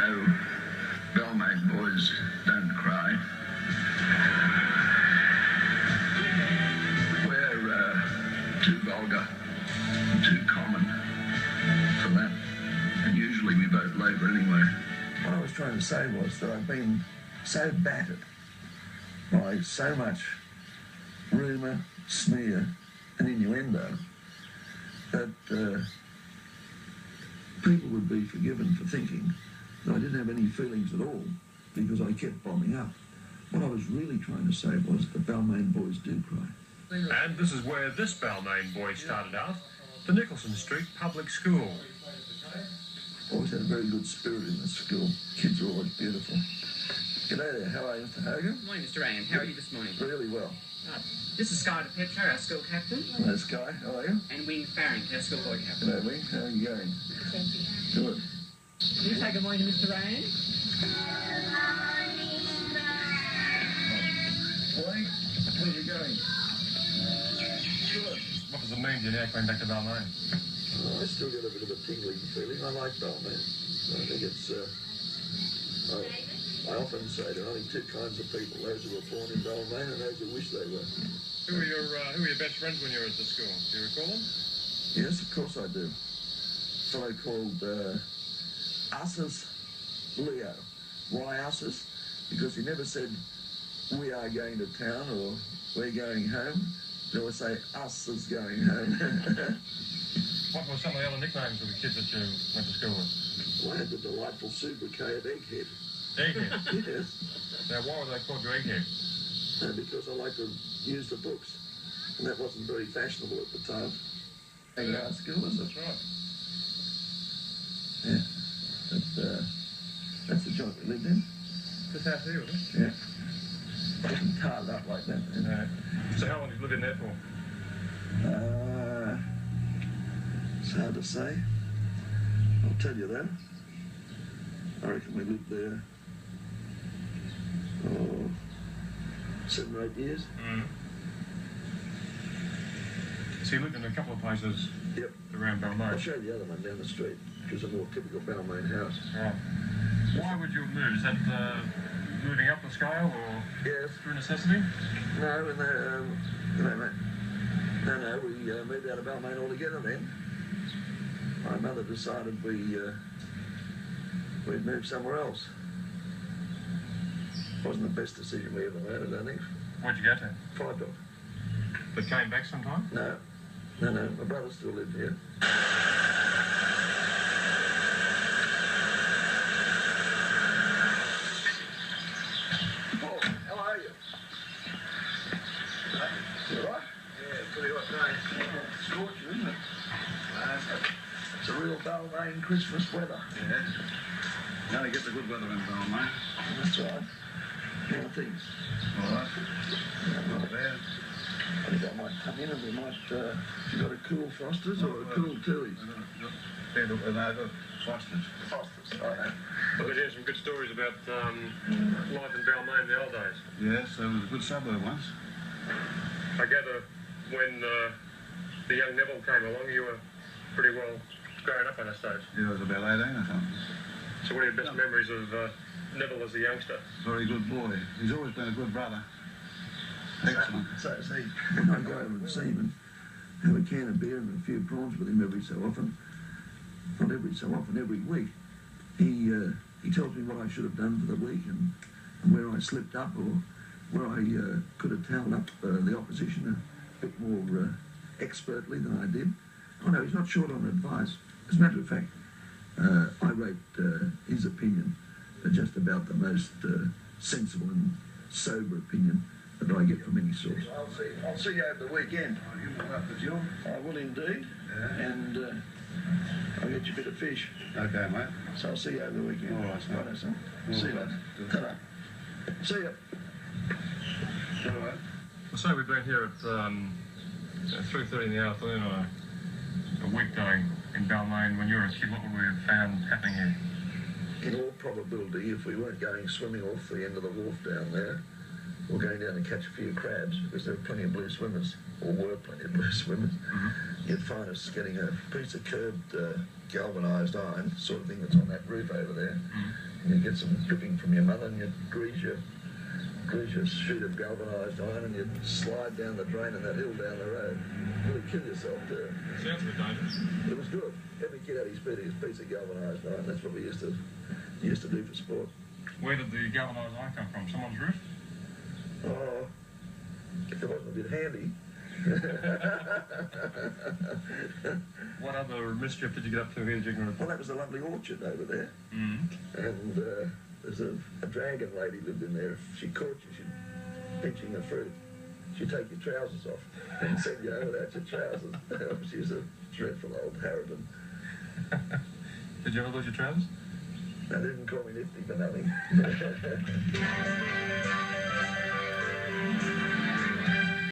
know, Balmain boys don't cry. We're too vulgar, too common for that. And usually we vote Labour anyway. What I was trying to say was that I've been so battered by so much rumour, smear and innuendo that people would be forgiven for thinking that I didn't have any feelings at all because I kept bombing up. What I was really trying to say was that Balmain boys do cry. And this is where this Balmain boy started out, the Nicholson Street Public School. Always had a very good spirit in the school. Kids are always beautiful. G'day there, how are you, Mr Hogan? Good morning, Mr Wran. How are you this morning? Really well. This is Sky DePetro, our school captain. Hello, Sky, how are you? And Wing Farring, our school boy captain. G'day, Wing, how are you going? Thank you. Good. Can you say good morning to Mr Wran? Wing, where are you going? Good. What does it mean to you now coming back to Balmain? I still get a bit of a tingling feeling. I like Balmain. I think it's... I often say there are only two kinds of people, those who were born in Balmain and those who wish they were. Who were your best friends when you were at the school? Do you recall them? Yes, of course I do. A fellow called Us's Leo. Why Us's? Because he never said, we are going to town or we're going home. They would say, us is going home. What were some of the other nicknames of the kids that you went to school with? Well, I had the delightful sobriquet of Egghead. Egghead? Yes. Now, why were they called you Egghead? Because I like to use the books. And that wasn't very fashionable at the time. Hanging out at school, is it? That's right. Yeah. That's the joint we lived in. This house here, was it? Yeah. It wasn't tarred up like that. Yeah. So how long did you live in there for? It's hard to say. I'll tell you that. I reckon we lived there 7 or 8 years. Mm. So you lived in a couple of places. Yep. Around Balmain. I'll show you the other one down the street, which is a more typical Balmain house. Right. Why would you have moved? Is that moving up the scale or Yes. through necessity? No, No, we moved out of Balmain altogether then. My mother decided we'd move somewhere else. Wasn't the best decision we ever made, I don't think. Where'd you go to? Five Dog. But came back sometime? No. My brother still lived here. Oh, how are you? You all right? Yeah, pretty hot day. It's scorching, isn't it? It's a real Balmain Christmas weather. Yeah. You only get the good weather in Balmain. That's right. How are things? All right. Yeah, Not bad. I think I might come in and we might, you got a cool Foster's or a cool Tooheys? No, Foster's. Foster's, right. I've been hearing some good stories about life in Balmain in the old days. Yes, it was a good suburb once. I gather when the young Neville came along, you were pretty well grown up at that stage. Yeah, I was about 18 or something. So what are your best memories of Neville as a youngster? Very good boy. He's always been a good brother. Excellent. So see, when I go over and see him and have a can of beer and a few prawns with him every so often, not every so often, every week, he tells me what I should have done for the week and where I slipped up or where I could have tailed up the opposition a bit more expertly than I did. Oh no, he's not short on advice. As a matter of fact, I rate his opinion just about the most sensible and sober opinion that I get from any source. I'll see you over the weekend. You want up with you? I will indeed. Yeah. And I'll get you a bit of fish. Okay, mate. So I'll see you over the weekend. All right, son. Righto, son. All See you right. later. Ta-da. See you. All right. So we've been here at 3:30 in the afternoon on a weekday in Balmain. When you were a kid, what would we have found happening here? In all probability, if we weren't going swimming off the end of the wharf down there, or going down and catch a few crabs, because there were plenty of blue swimmers, or were plenty of blue swimmers, you'd find us getting a piece of curved galvanised iron, sort of thing that's on that roof over there. And you'd get some dripping from your mother and you'd grease your sheet of galvanised iron and you'd slide down the drain and that hill down the road. Really kill yourself too. Sounds a bit dangerous. It was good. Every kid had his piece of galvanised iron. That's what we used to do for sport. Where did the galvanised iron come from? Someone's roof? Oh, if it wasn't a bit handy. What other mischief did you get up to here, Jigner? Well, that was a lovely orchard over there. And there's a dragon lady lived in there. If she caught you, she'd pinching the fruit. She'd take your trousers off and send you home without your trousers. She was a dreadful old harridan. Did you ever lose your trousers? They didn't call me Nifty for nothing.